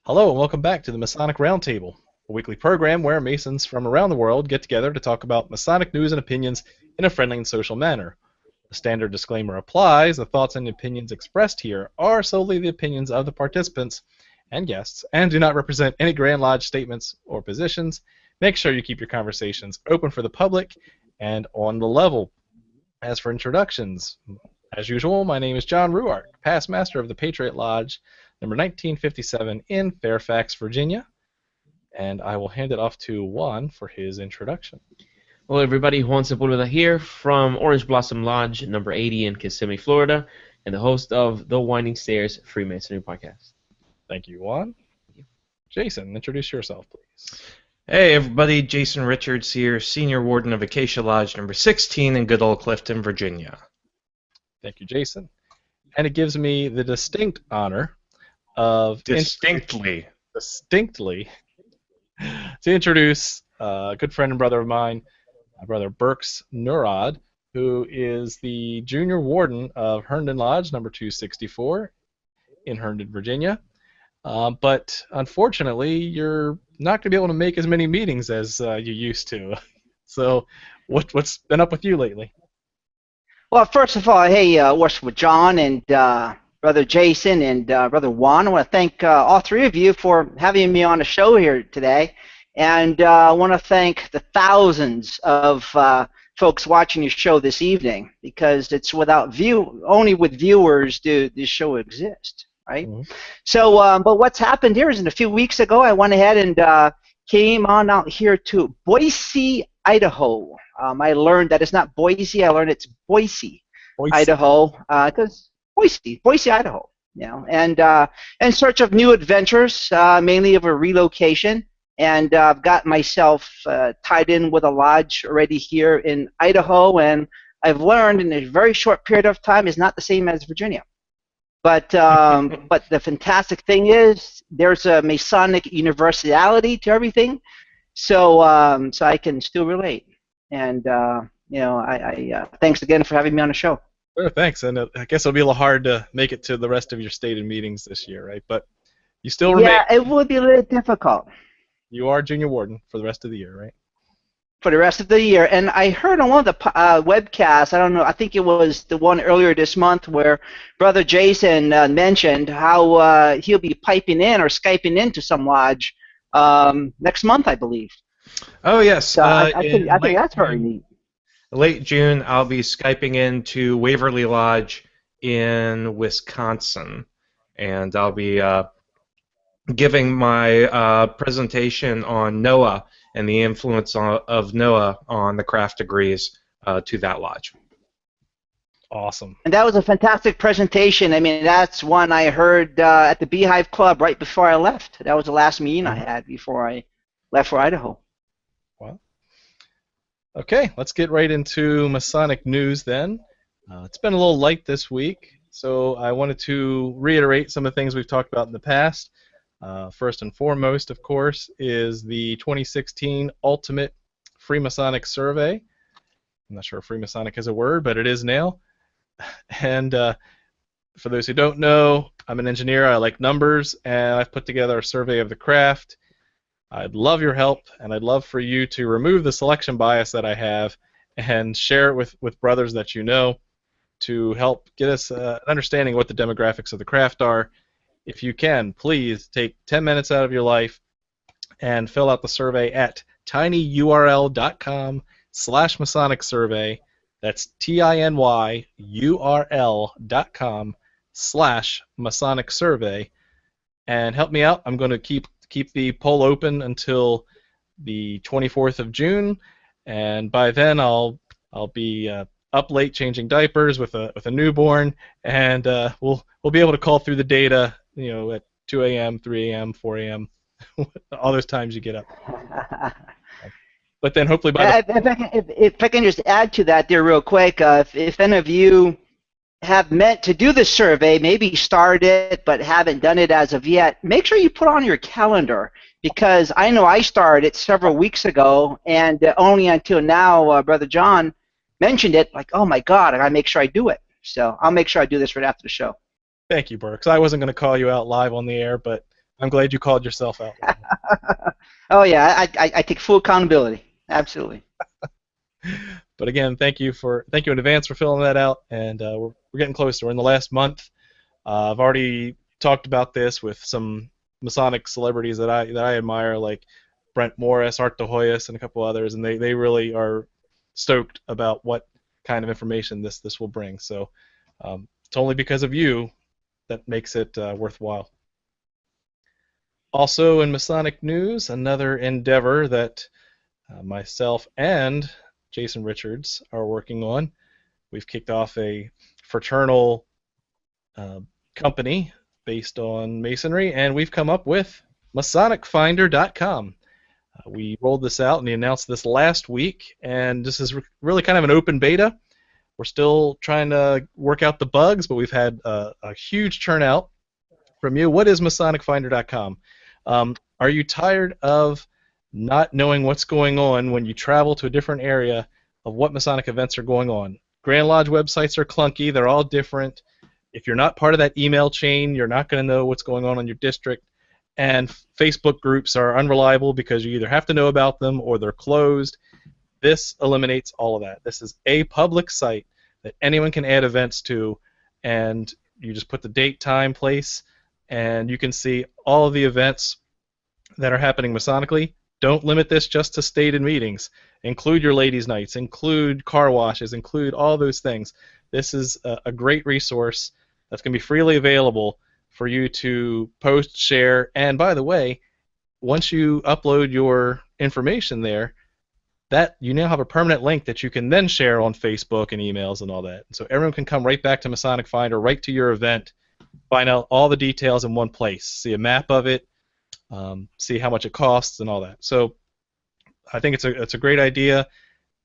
Hello and welcome back to the Masonic Roundtable, a weekly program where Masons from around the world get together to talk about Masonic news and opinions in a friendly and social manner. The standard disclaimer applies. The thoughts and opinions expressed here are solely the opinions of the participants and guests and do not represent any Grand Lodge statements or positions. Make sure you keep your conversations open for the public and on the level. As for introductions, as usual, my name is John Ruart, past master of the Patriot Lodge, number 1957 in Fairfax, Virginia, and I will hand it off to Juan for his introduction. Hello everybody, Juan Sepulveda here from Orange Blossom Lodge, number 80 in Kissimmee, Florida, and the host of the Winding Stairs Freemasonry Podcast. Thank you, Juan. Jason, introduce yourself, please. Hey everybody, Jason Richards here, Senior Warden of Acacia Lodge number 16 in good old Clifton, Virginia. Thank you, Jason. And it gives me the distinct honor of distinctly to introduce a good friend and brother of mine, my brother Burx Norrod, who is the Junior Warden of Herndon Lodge number 264 in Herndon, Virginia. But unfortunately, you're not going to be able to make as many meetings as you used to. So what's been up with you lately? Well, first of all, hey, what's with John and Brother Jason and Brother Juan? I want to thank all three of you for having me on the show here today. And I want to thank the thousands of folks watching your show this evening, because it's only with viewers do this show exist, right? Mm-hmm. So, but what's happened here is a few weeks ago, I went ahead and came on out here to Boise, Idaho. I learned that it's not Boise. I learned it's Boise. Idaho, because Boise, Idaho. You know, and in search of new adventures, mainly of a relocation, and I've got myself tied in with a lodge already here in Idaho, and I've learned in a very short period of time is not the same as Virginia. But but the fantastic thing is there's a Masonic universality to everything, so so I can still relate. And you know, I thanks again for having me on the show. Sure, thanks. And I guess it'll be a little hard to make it to the rest of your stated meetings this year, right? But you still remain. Yeah, it would be a little difficult. You are Junior Warden for the rest of the year, right? For the rest of the year. And I heard on one of the webcasts, I don't know, I think it was the one earlier this month, where Brother Jason mentioned how he'll be piping in or Skyping into some lodge next month, I believe. Oh, yes. So I think that's very neat. Late June, I'll be Skyping into Waverly Lodge in Wisconsin, and I'll be giving my presentation on Noah and the influence of Noah on the craft degrees to that lodge. Awesome. And that was a fantastic presentation. I mean, that's one I heard at the Beehive Club right before I left. That was the last meeting I had before I left for Idaho. Well, okay, let's get right into Masonic news then. It's been a little light this week, so I wanted to reiterate some of the things we've talked about in the past. First and foremost, of course, is the 2016 Ultimate Freemasonic Survey. I'm not sure if Freemasonic is a word, but it is now. And for those who don't know, I'm an engineer. I like numbers, and I've put together a survey of the craft. I'd love your help, and I'd love for you to remove the selection bias that I have and share it with brothers that you know to help get us an understanding of what the demographics of the craft are. If you can, please take 10 minutes out of your life and fill out the survey at tinyurl.com/Masonic survey. That's tinyurl.com/Masonic survey. And help me out. I'm going to keep the poll open until the 24th of June, and by then I'll be up late changing diapers with a newborn, and we'll be able to call through the data, you know, at 2 a.m., 3 a.m., 4 a.m., all those times you get up. But then hopefully by if I can just add to that there real quick, if any of you have meant to do the survey, maybe start it but haven't done it as of yet, make sure you put on your calendar, because I know I started it several weeks ago, and only until now Brother John mentioned it, like, oh my God, I gotta make sure I do it. So I'll make sure I do this right after the show. Thank you, Burx. I wasn't going to call you out live on the air, but I'm glad you called yourself out. Oh yeah, I take full accountability. Absolutely. But again, thank you in advance for filling that out, and we're getting closer. We're in the last month. I've already talked about this with some Masonic celebrities that I admire, like Brent Morris, Art de Hoyos, and a couple others, and they really are stoked about what kind of information this will bring. So it's only because of you that makes it worthwhile. Also in Masonic news, another endeavor that myself and Jason Richards are working on. We've kicked off a fraternal company based on Masonry, and we've come up with MasonicFinder.com. We rolled this out and we announced this last week, and this is really kind of an open beta. We're still trying to work out the bugs, but we've had a huge turnout from you. What is MasonicFinder.com? Are you tired of not knowing what's going on when you travel to a different area of what Masonic events are going on? Grand Lodge websites are clunky. They're all different. If you're not part of that email chain, you're not going to know what's going on in your district. And Facebook groups are unreliable because you either have to know about them or they're closed. This eliminates all of that. This is a public site that anyone can add events to, and you just put the date, time, place, and you can see all of the events that are happening Masonically. Don't limit this just to stated meetings. Include your ladies' nights, include car washes, include all those things. This is a great resource that's going to be freely available for you to post, share, and by the way, once you upload your information there, that you now have a permanent link that you can then share on Facebook and emails and all that. So everyone can come right back to Masonic Finder, right to your event, find out all the details in one place, see a map of it, see how much it costs and all that. So I think it's a great idea.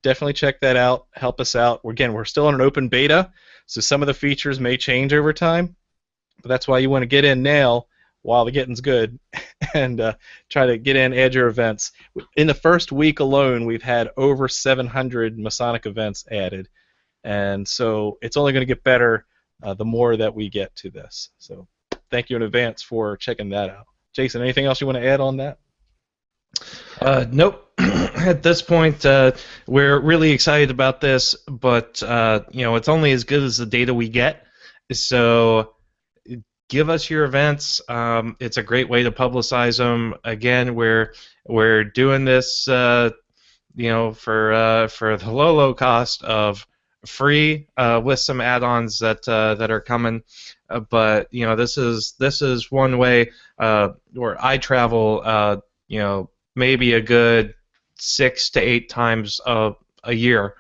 Definitely check that out. Help us out. Again, we're still in an open beta, so some of the features may change over time, but that's why you want to get in now while the getting's good and try to get in, add your events. In the first week alone, we've had over 700 Masonic events added, and so it's only going to get better the more that we get to this. So thank you in advance for checking that out. Jason, anything else you want to add on that? Nope. At this point, we're really excited about this, but it's only as good as the data we get. So give us your events. It's a great way to publicize them. Again, we're doing this, for the low cost of free with some add-ons that are coming. But this is one way where I travel. Maybe a good 6 to 8 times a year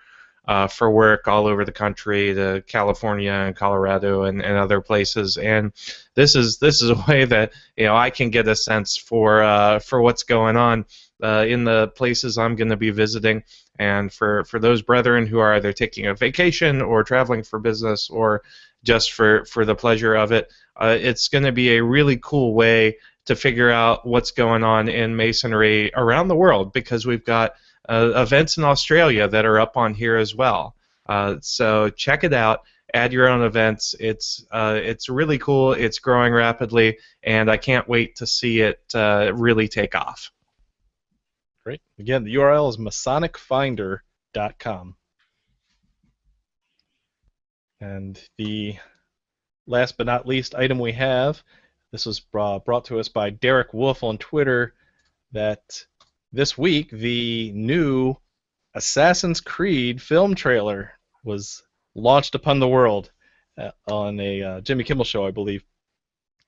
for work all over the country, to California and Colorado and other places. And this is a way that I can get a sense for what's going on in the places I'm going to be visiting. And for those brethren who are either taking a vacation or traveling for business or just for the pleasure of it, it's going to be a really cool way to figure out what's going on in Masonry around the world, because we've got events in Australia that are up on here as well. So check it out. Add your own events. It's really cool. It's growing rapidly, and I can't wait to see it really take off. Great. Again, the URL is MasonicFinder.com. And the last but not least item we have, this was brought to us by Derek Wolf on Twitter, that this week the new Assassin's Creed film trailer was launched upon the world on a Jimmy Kimmel show, I believe.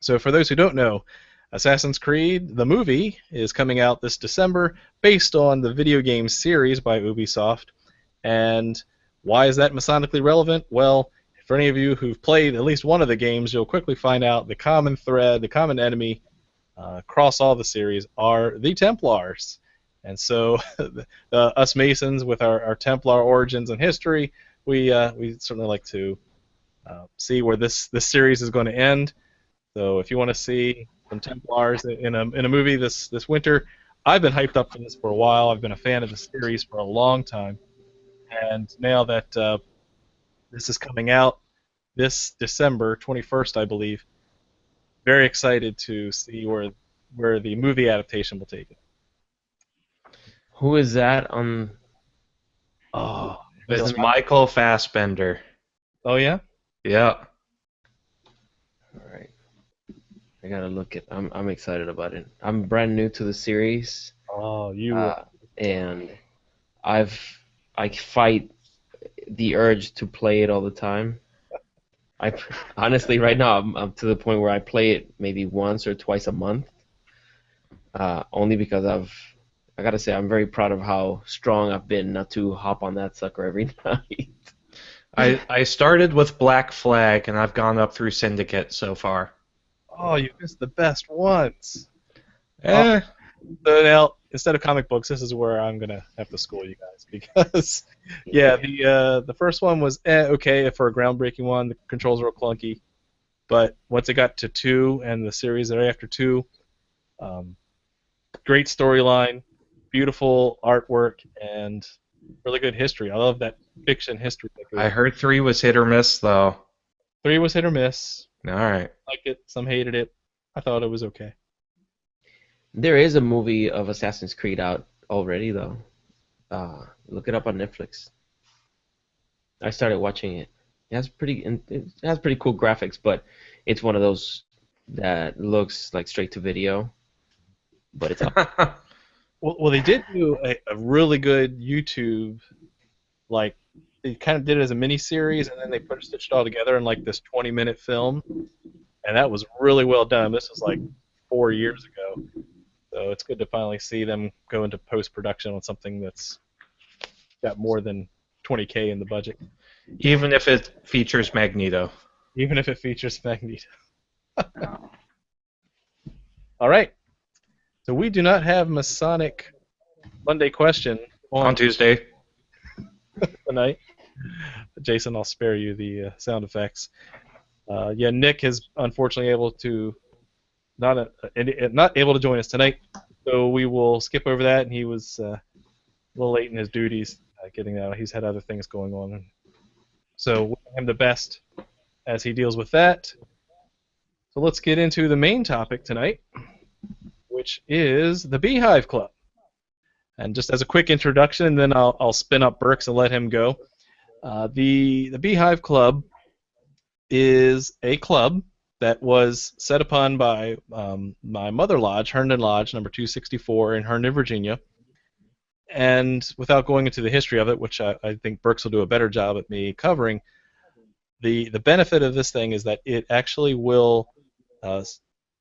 So for those who don't know, Assassin's Creed, the movie, is coming out this December based on the video game series by Ubisoft. And why is that Masonically relevant? Well, for any of you who've played at least one of the games, you'll quickly find out the common thread, the common enemy across all the series are the Templars. And so us Masons, with our Templar origins and history, we certainly like to see where this series is going to end. So if you want to see some Templars in a movie this winter, I've been hyped up for this for a while. I've been a fan of the series for a long time. And now that this is coming out this December 21st, I believe. Very excited to see where where the movie adaptation will take it. Who is that on? Oh, It's Michael Fassbender. oh yeah. Yeah. All right, I gotta look it. I'm excited about it. I'm brand new to the series, Oh, you. and I've I fight the urge to play it all the time. I honestly right now I'm to the point where I play it maybe once or twice a month, only because I gotta say I'm very proud of how strong I've been not to hop on that sucker every night. I started with Black Flag, and I've gone up through Syndicate so far. Oh, you missed the best ones. Eh. So now, instead of comic books, this is where I'm gonna have to school you guys because, yeah, the first one was okay for a groundbreaking one. The controls were clunky, but once it got to 2 and the series right after 2, great storyline, beautiful artwork, and really good history. I love that fiction history. I heard 3 was hit or miss, though. 3 was hit or miss. All right. Liked it. Some hated it. I thought it was okay. There is a movie of Assassin's Creed out already though. Look it up on Netflix. I started watching it. It has pretty cool graphics, but it's one of those that looks like straight to video. But it's up. Well, they did do a really good YouTube, like, they kind of did it as a mini-series, and then they stitched it all together in, like, this 20-minute film, and that was really well done. This was, like, 4 years ago, so it's good to finally see them go into post-production on something that's got more than $20K in the budget. Even if it features Magneto. Even if it features Magneto. All right. So we do not have Masonic Monday question On Tuesday. tonight. Jason, I'll spare you the sound effects. Yeah, Nick is unfortunately not able to join us tonight, so we will skip over that. And he was a little late in his duties getting out. He's had other things going on, so wish him the best as he deals with that. So let's get into the main topic tonight, which is the Beehive Club. And just as a quick introduction, and then I'll spin up Burx and let him go. The Beehive Club is a club that was set upon by my mother lodge, Herndon Lodge, number 264 in Herndon, Virginia. And without going into the history of it, which I think Burx will do a better job at me covering, the benefit of this thing is that it actually will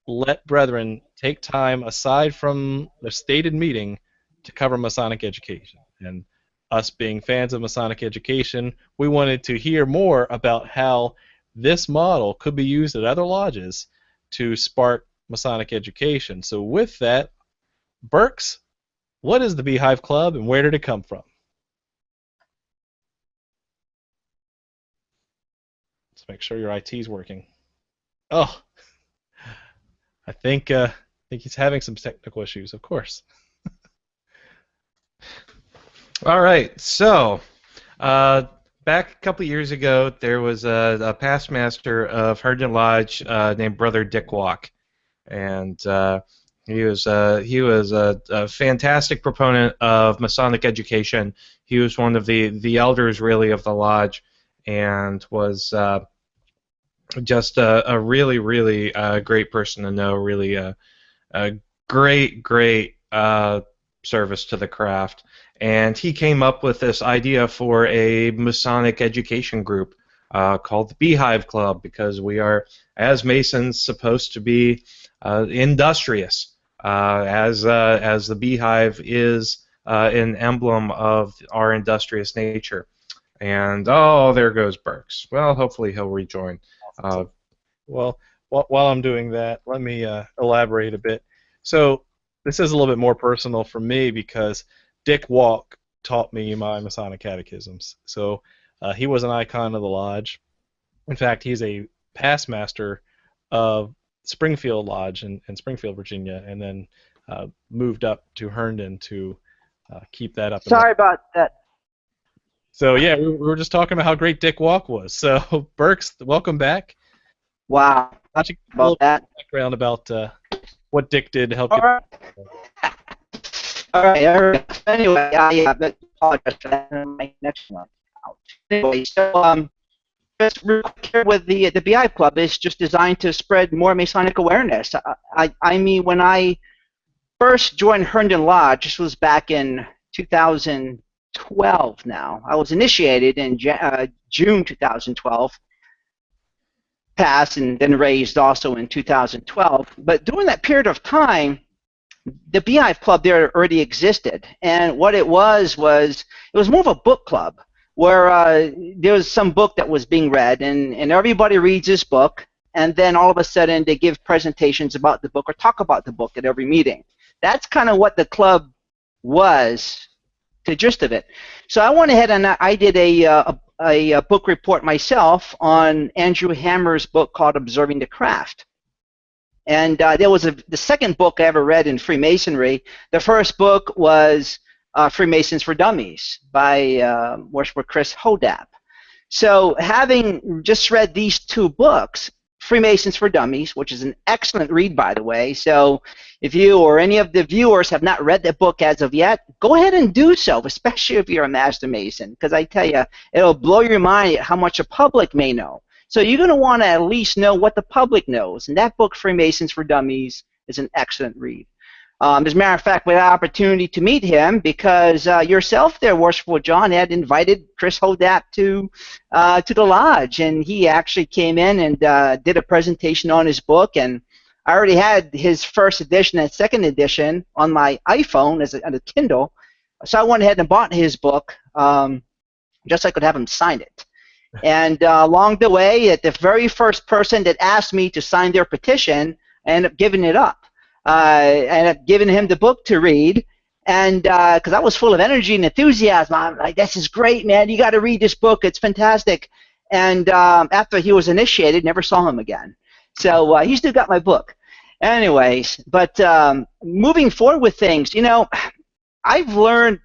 let brethren take time aside from the stated meeting to cover Masonic education. And us being fans of Masonic education, we wanted to hear more about how this model could be used at other lodges to spark Masonic education. So with that, Burx, what is the Beehive Club and where did it come from? Let's make sure your IT's working. Oh, I think he's having some technical issues, of course. All right, so back a couple years ago, there was a past master of Herndon Lodge named Brother Dick Walk, and he was a fantastic proponent of Masonic education. He was one of the elders, really, of the lodge, and was just a really, really great person to know. Really, a great service to the craft. And he came up with this idea for a Masonic education group called the Beehive Club, because we are, as Masons, supposed to be industrious, as the beehive is an emblem of our industrious nature. And oh, there goes Burx. Well, hopefully he'll rejoin. Well, while I'm doing that, let me elaborate a bit. So this is a little bit more personal for me because Dick Walk taught me my Masonic catechisms. So he was an icon of the lodge. In fact, he's a past master of Springfield Lodge in Springfield, Virginia, and then moved up to Herndon to keep that up. Sorry about that. So yeah, we were just talking about how great Dick Walk was. So Burx, welcome back. Wow. Why don't you give a About little that. background about what Dick did to help All get. right. All right. All right. Anyway, I apologize for that. My next one. Anyway, so just real quick here with the Beehive Club is just designed to spread more Masonic awareness. I mean, when I first joined Herndon Lodge, this was back in 2012 now. I was initiated in June 2012, passed and then raised also in 2012. But during that period of time, the Beehive Club there already existed. And what it was it was more of a book club where there was some book that was being read, and everybody reads this book, and then all of a sudden they give presentations about the book or talk about the book at every meeting. That's kind of what the club was, the gist of it. So I went ahead and I did a book report myself on Andrew Hammer's book called Observing the Craft. And there was the second book I ever read in Freemasonry. The first book was Freemasons for Dummies by Worshiper Chris Hodap. So having just read these two books, Freemasons for Dummies, which is an excellent read, by the way. So if you or any of the viewers have not read that book as of yet, go ahead and do so, especially if you're a Master Mason, because I tell you, it'll blow your mind at how much the public may know. So you're going to want to at least know what the public knows. And that book, Freemasons for Dummies, is an excellent read. As a matter of fact, we had an opportunity to meet him because yourself there, Worshipful John, had invited Chris Hodap to the lodge, and he actually came in and did a presentation on his book. And I already had his first edition and second edition on my iPhone as a Kindle, so I went ahead and bought his book just so I could have him sign it. And along the way, the very first person that asked me to sign their petition, I ended up giving it up. I ended up giving him the book to read, and because I was full of energy and enthusiasm, I'm like, "This is great, man! You got to read this book. It's fantastic." And after he was initiated, never saw him again. So he still got my book. Anyways, but moving forward with things, you know, I've learned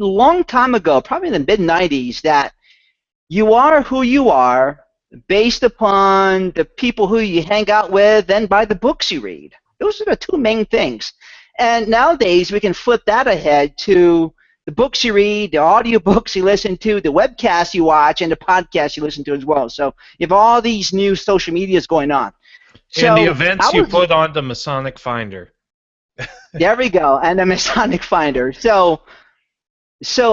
a long time ago, probably in the mid-'90s, that you are who you are based upon the people who you hang out with and by the books you read. Those are the two main things. And nowadays, we can flip that ahead to the books you read, the audio books you listen to, the webcasts you watch, and the podcasts you listen to as well. So you have all these new social medias going on. So and the events you put on the Masonic Finder. There we go, and the Masonic Finder. So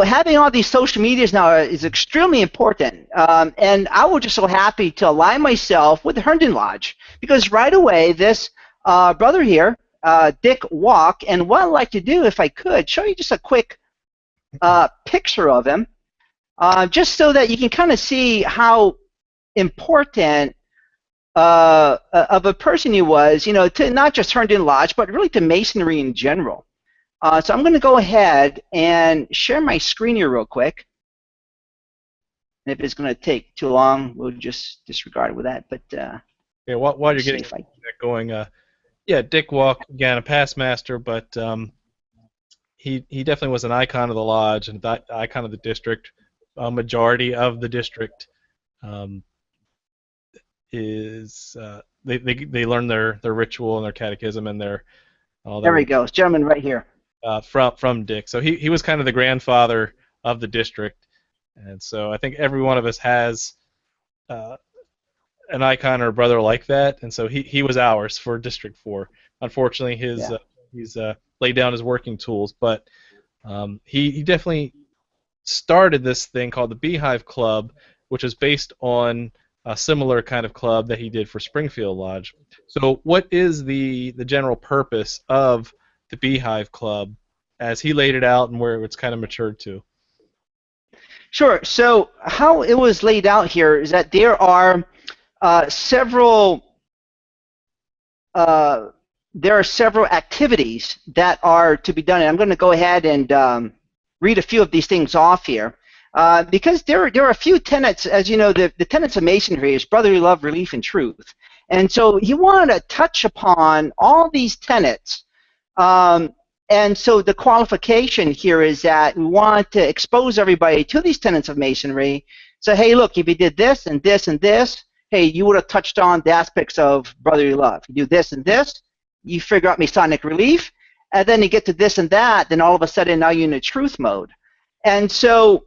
having all these social medias now is extremely important. And I was just so happy to align myself with the Herndon Lodge because right away this brother here, Dick Walk, and what I'd like to do, if I could, show you just a quick picture of him, just so that you can kind of see how important of a person he was, you know, to not just Herndon Lodge, but really to Masonry in general. So I'm going to go ahead and share my screen here real quick. And if it's going to take too long, we'll just disregard with that. But Yeah, while you're getting that going, yeah, Dick Walk, again, a past master, but he definitely was an icon of the lodge and that icon of the district. A majority of the district is they learn their ritual and their catechism and their all there we go, this gentleman right here. From Dick. So he was kind of the grandfather of the district, and so I think every one of us has an icon or a brother like that, and so he was ours for District 4. Unfortunately, he's laid down his working tools, but he definitely started this thing called the Beehive Club, which is based on a similar kind of club that he did for Springfield Lodge. So what is the general purpose of the Beehive Club as he laid it out and where it's kind of matured to? Sure. So how it was laid out here is that there are several activities that are to be done, and I'm going to go ahead and read a few of these things off here. Because there are a few tenets, as you know, the tenets of Masonry is brotherly love, relief, and truth. And so he wanted to touch upon all these tenets. And so the qualification here is that we want to expose everybody to these tenets of Masonry. So, hey, look, if you did this and this and this, hey, you would have touched on the aspects of brotherly love. You do this and this, you figure out Masonic relief, and then you get to this and that, then all of a sudden now you're in a truth mode. And so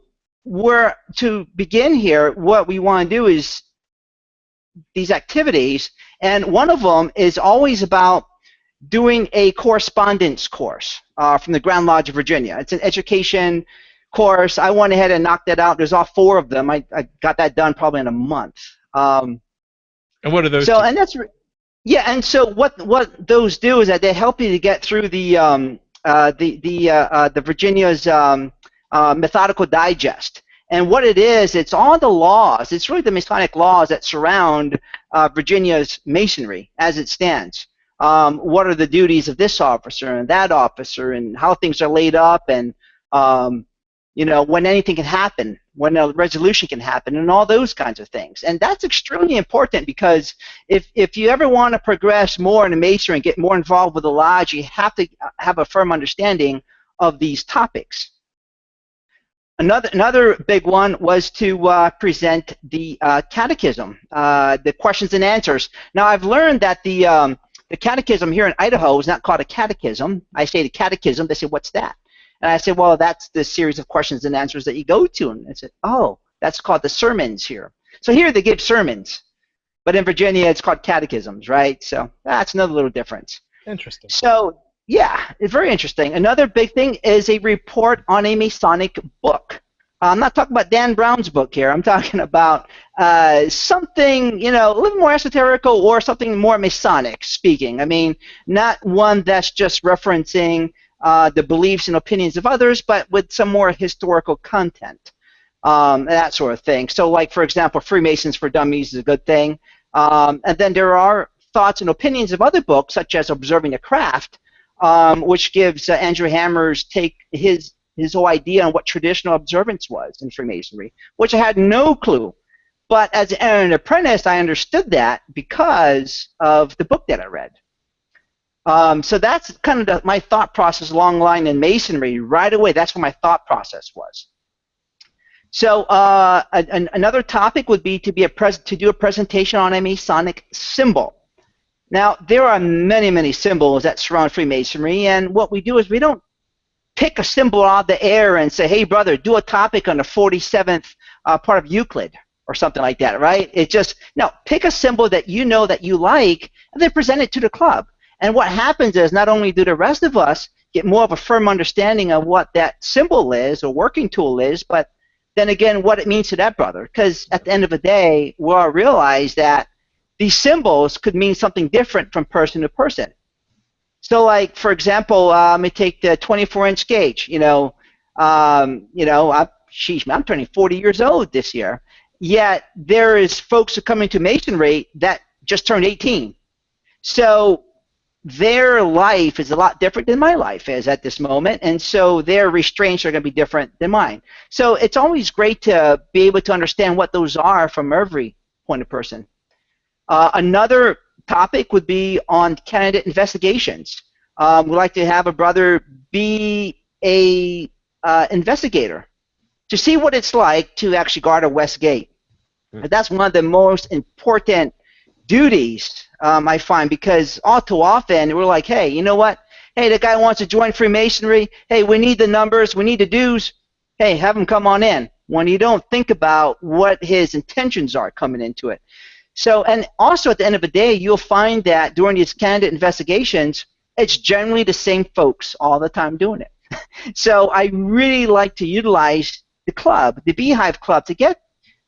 to begin here, what we want to do is these activities, and one of them is always about doing a correspondence course from the Grand Lodge of Virginia. It's an education course. I went ahead and knocked that out. There's all 4 of them. I got that done probably in a month. And what are those? So, and that's yeah. And so what those do is that they help you to get through the Virginia's methodical digest. And what it is, it's all the laws. It's really the Masonic laws that surround Virginia's Masonry as it stands. What are the duties of this officer and that officer, and how things are laid up, and you know, when anything can happen, when a resolution can happen, and all those kinds of things. And that's extremely important, because if you ever want to progress more in the Masonry and get more involved with the lodge, you have to have a firm understanding of these topics. Another big one was to present the catechism, the questions and answers. Now, I've learned that the catechism here in Idaho is not called a catechism. I say the catechism. They say, what's that? And I say, well, that's the series of questions and answers that you go to. And I said, oh, that's called the sermons here. So here they give sermons, but in Virginia it's called catechisms, right? So that's another little difference. Interesting. So yeah, it's very interesting. Another big thing is a report on a Masonic book. I'm not talking about Dan Brown's book here. I'm talking about something, you know, a little more esoterical, or something more Masonic speaking. I mean, not one that's just referencing the beliefs and opinions of others, but with some more historical content, that sort of thing. So, like, for example, Freemasons for Dummies is a good thing. And then there are thoughts and opinions of other books, such as Observing the Craft, which gives Andrew Hammer's take his whole idea on what traditional observance was in Freemasonry, which I had no clue. But as an apprentice, I understood that because of the book that I read. So that's kind of my thought process along the line in Masonry. Right away, that's what my thought process was. So another topic would be to do a presentation on a Masonic symbol. Now, there are many, many symbols that surround Freemasonry, and what we do is we don't pick a symbol out of the air and say, hey, brother, do a topic on the 47th part of Euclid or something like that, right? It's just, no, pick a symbol that you know that you like, and then present it to the club. And what happens is, not only do the rest of us get more of a firm understanding of what that symbol is or working tool is, but then again, what it means to that brother. Because at the end of the day, we all realize that these symbols could mean something different from person to person. So, like, for example, let me take the 24-inch gauge. I'm turning 40 years old this year. Yet there is folks who come into Masonry that just turned 18. So their life is a lot different than my life is at this moment, and so their restraints are going to be different than mine. So it's always great to be able to understand what those are from every point of person. Another topic would be on candidate investigations. We'd like to have a brother be a investigator to see what it's like to actually guard a West Gate. And that's one of the most important duties, I find, because all too often we're like, hey, you know what? Hey, the guy wants to join Freemasonry. Hey, we need the numbers. We need the dues. Hey, have him come on in. When you don't think about what his intentions are coming into it. So, and also at the end of the day, you'll find that during these candidate investigations, it's generally the same folks all the time doing it. So I really like to utilize the club, the Beehive Club, to get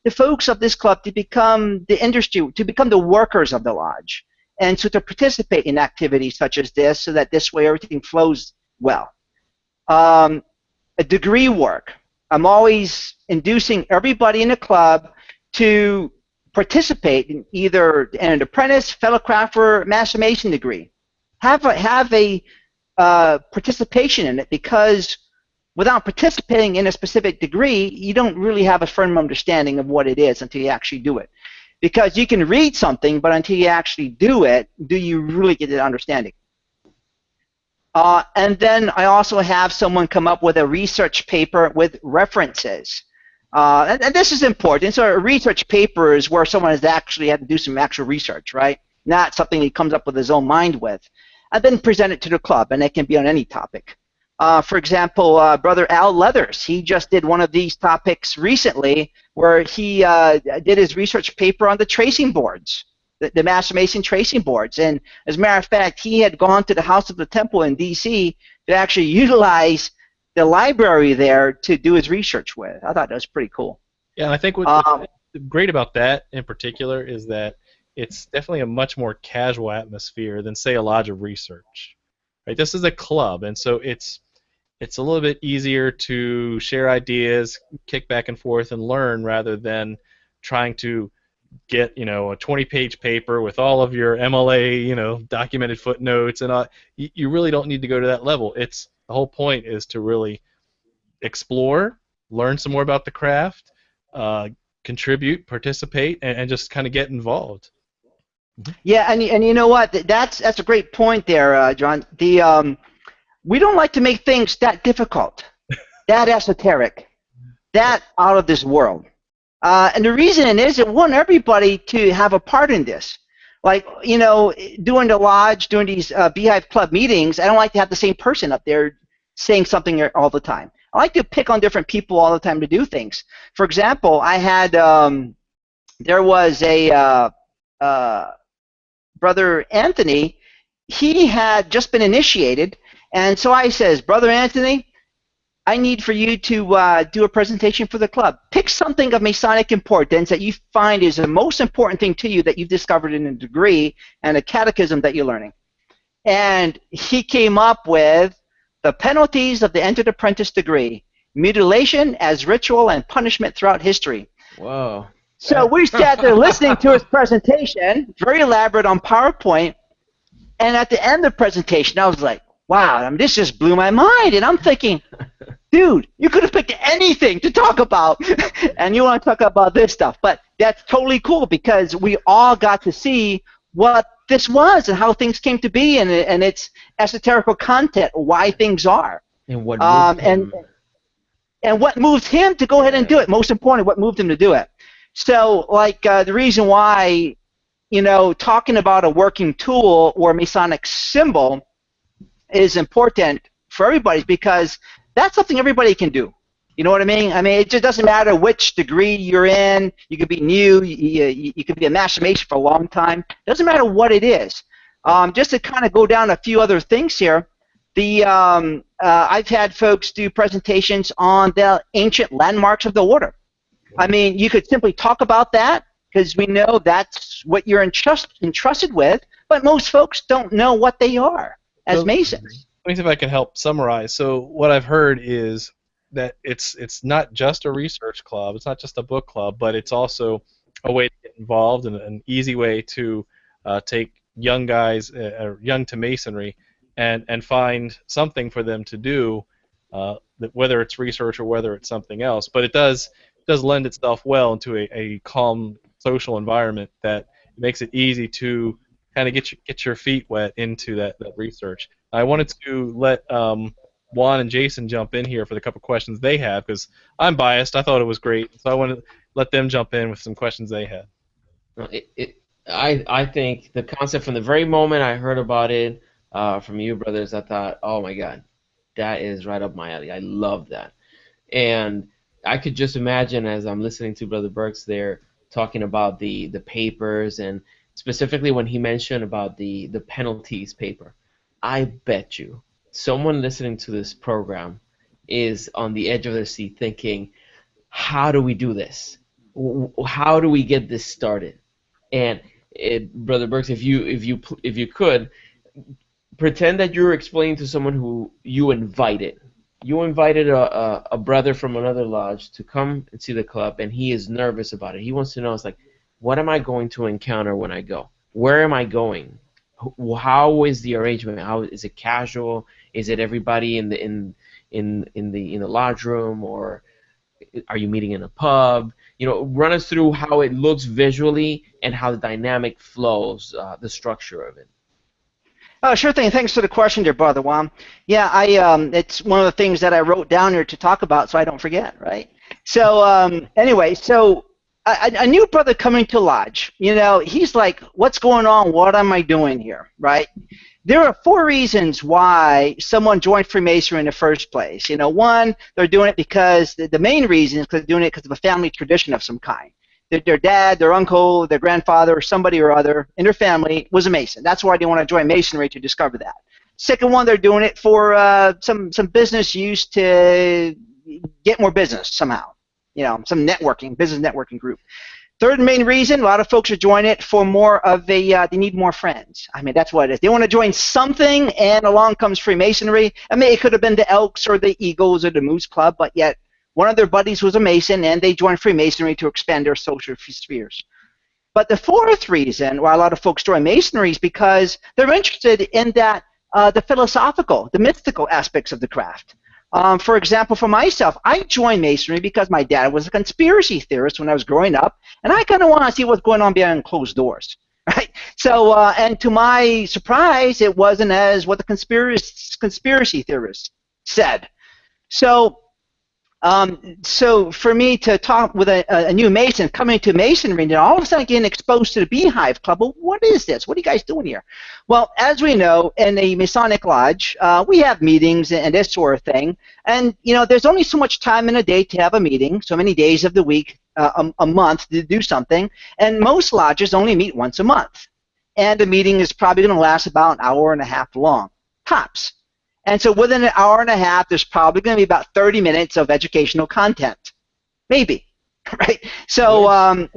the folks of this club to become the industry, to become the workers of the lodge, and so to participate in activities such as this, so that this way everything flows well. A degree work. I'm always inducing everybody in the club to participate in either an apprentice, fellow crafter, master mason degree. Have a participation in it, because without participating in a specific degree, you don't really have a firm understanding of what it is until you actually do it. Because you can read something, but until you actually do it, do you really get the understanding? And then I also have someone come up with a research paper with references. And this is important. So a research paper is where someone has actually had to do some actual research, right? Not something he comes up with his own mind with. and then present it to the club, and it can be on any topic. For example, Brother Al Leathers, he just did one of these topics recently where he did his research paper on the tracing boards, the Master Mason tracing boards. And as a matter of fact, he had gone to the House of the Temple in D.C. to actually utilize the library there to do his research with. I thought that was pretty cool. Yeah, and I think what's great about that in particular is that it's definitely a much more casual atmosphere than, say, a lodge of research. Right? This is a club, and so it's a little bit easier to share ideas, kick back and forth, and learn rather than trying to get, a 20-page paper with all of your MLA, documented footnotes, and you really don't need to go to that level. The whole point is to really explore, learn some more about the craft, contribute, participate, and just kind of get involved. Yeah, and you know what? That's a great point there, John. We don't like to make things that difficult, that esoteric, that out of this world. And the reason is we want everybody to have a part in this. Like, doing the lodge, doing these Beehive Club meetings, I don't like to have the same person up there saying something all the time. I like to pick on different people all the time to do things. For example, I had, there was a Brother Anthony. He had just been initiated. And so I says, Brother Anthony, I need for you to do a presentation for the club. Pick something of Masonic importance that you find is the most important thing to you that you've discovered in a degree and a catechism that you're learning. And he came up with the penalties of the entered apprentice degree, mutilation as ritual and punishment throughout history. Whoa. So we sat there listening to his presentation, very elaborate on PowerPoint, and at the end of the presentation, I was like, wow, I mean, this just blew my mind. And I'm thinking, dude, you could have picked anything to talk about, and you want to talk about this stuff. But that's totally cool because we all got to see what this was and how things came to be and its esoterical content, why things are. And what moved him. And what moved him to go ahead and do it. Most important, what moved him to do it. So, like, the reason why, talking about a working tool or Masonic symbol is important for everybody because that's something everybody can do. You know what I mean? I mean, it just doesn't matter which degree you're in. You could be new. You could be a Master Mason for a long time. It doesn't matter what it is. Just to kind of go down a few other things here, I've had folks do presentations on the ancient landmarks of the order. I mean, you could simply talk about that because we know that's what you're entrusted with, but most folks don't know what they are as Masons. Let me see if I can help summarize. So what I've heard is that it's not just a research club, it's not just a book club, but it's also a way to get involved and an easy way to take young guys, young to Masonry, and find something for them to do, whether it's research or whether it's something else. But it does lend itself well into a calm social environment that makes it easy to kind of get your feet wet into that research. I wanted to let Juan and Jason jump in here for the couple questions they have because I'm biased. I thought it was great, so I want to let them jump in with some questions they had. I think the concept from the very moment I heard about it from you brothers, I thought, oh my God, that is right up my alley. I love that. And I could just imagine as I'm listening to Brother Burx there talking about the papers and specifically when he mentioned about the penalties paper. I bet you someone listening to this program is on the edge of their seat thinking, how do we do this? How do we get this started? And Brother Burx, if you could, pretend that you're explaining to someone who you invited. You invited a brother from another lodge to come and see the club, and he is nervous about it. He wants to know, it's like, what am I going to encounter when I go? Where am I going? How is the arrangement? How is it casual? Is it everybody in the lodge room, or are you meeting in a pub? Run us through how it looks visually and how the dynamic flows, the structure of it. Oh, sure thing. Thanks for the question, dear Brother Juan. Yeah, it's one of the things that I wrote down here to talk about so I don't forget, right? So anyway, a new brother coming to lodge, he's like, what's going on? What am I doing here, right? There are 4 reasons why someone joined Freemasonry in the first place. One, they're doing it because the main reason is because they're doing it because of a family tradition of some kind. Their dad, their uncle, their grandfather, or somebody or other in their family was a Mason. That's why they want to join Masonry, to discover that. Second one, they're doing it for some business use to get more business somehow. Some business networking group. Third main reason, a lot of folks are joining it for more of they need more friends. I mean, that's what it is. They want to join something, and along comes Freemasonry. I mean, it could have been the Elks or the Eagles or the Moose Club, but yet one of their buddies was a Mason, and they joined Freemasonry to expand their social spheres. But the fourth reason why a lot of folks join Masonry is because they're interested in that the philosophical, the mystical aspects of the craft. For example, for myself, I joined Masonry because my dad was a conspiracy theorist when I was growing up, and I kind of want to see what's going on behind closed doors, right? So, and to my surprise, it wasn't as what the conspiracy theorists said. So for me to talk with a new Mason coming to Masonry, and all of a sudden getting exposed to the Beehive Club, well, what is this? What are you guys doing here? Well, as we know, in a Masonic lodge, we have meetings and this sort of thing. And, there's only so much time in a day to have a meeting, so many days of the week, a month to do something. And most lodges only meet once a month. And the meeting is probably going to last about an hour and a half long, tops. And so within an hour and a half, there's probably going to be about 30 minutes of educational content, maybe, right? So,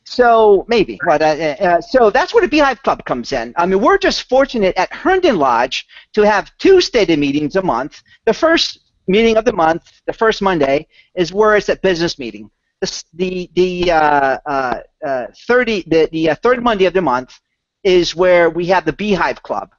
so maybe. But, so that's where the Beehive Club comes in. I mean, we're just fortunate at Herndon Lodge to have 2 stated meetings a month. The first meeting of the month, the first Monday, is where it's a business meeting. The third Monday of the month is where we have the Beehive Club.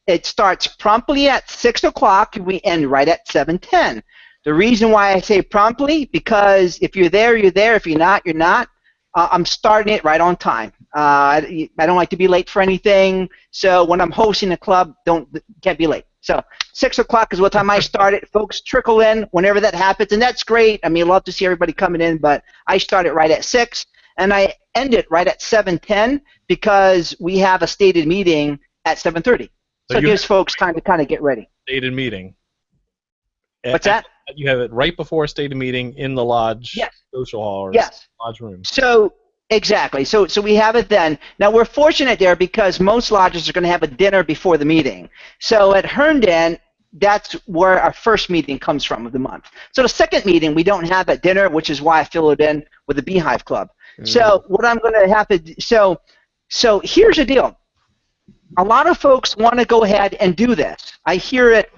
It starts promptly at 6 o'clock, and we end right at 7:10. The reason why I say promptly, because if you're there, you're there. If you're not, you're not. I'm starting it right on time. I don't like to be late for anything, so when I'm hosting a club, can't be late. So 6 o'clock is what time I start it. Folks trickle in whenever that happens, and that's great. I mean, I love to see everybody coming in, but I start it right at 6, and I end it right at 7:10 because we have a stated meeting at 7:30. So it gives folks time to kind of get ready. Stated meeting. What's that? You have it right before a stated meeting in the lodge social hall or lodge room. So exactly. So we have it then. Now we're fortunate there because most lodges are going to have a dinner before the meeting. So at Herndon, that's where our first meeting comes from of the month. So the second meeting we don't have at dinner, which is why I fill it in with the Beehive Club. So what I'm going to have to do, so here's the deal. A lot of folks want to go ahead and do this. I hear it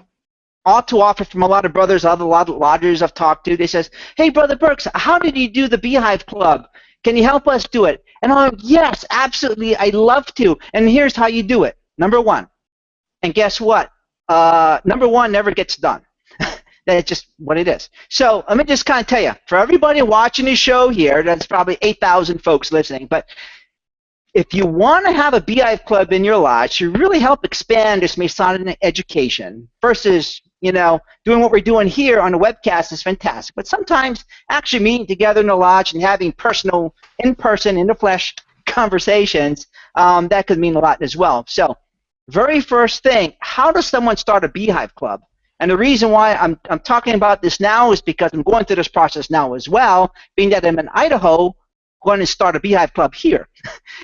all too often from a lot of brothers, a lot of lodgers I've talked to. They says, hey, Brother Burx, how did you do the Beehive Club? Can you help us do it? And I'm like, yes, absolutely, I'd love to. And here's how you do it. Number 1. And guess what? Number 1 never gets done. That's just what it is. So let me just kind of tell you, for everybody watching this show here, that's probably 8,000 folks listening, but if you want to have a Beehive Club in your lodge to really help expand this Masonic education versus, doing what we're doing here on the webcast is fantastic. But sometimes actually meeting together in the lodge and having personal, in-person, in the flesh conversations, that could mean a lot as well. So very first thing, how does someone start a Beehive Club? And the reason why I'm talking about this now is because I'm going through this process now as well, being that I'm in Idaho, going to start a Beehive Club here.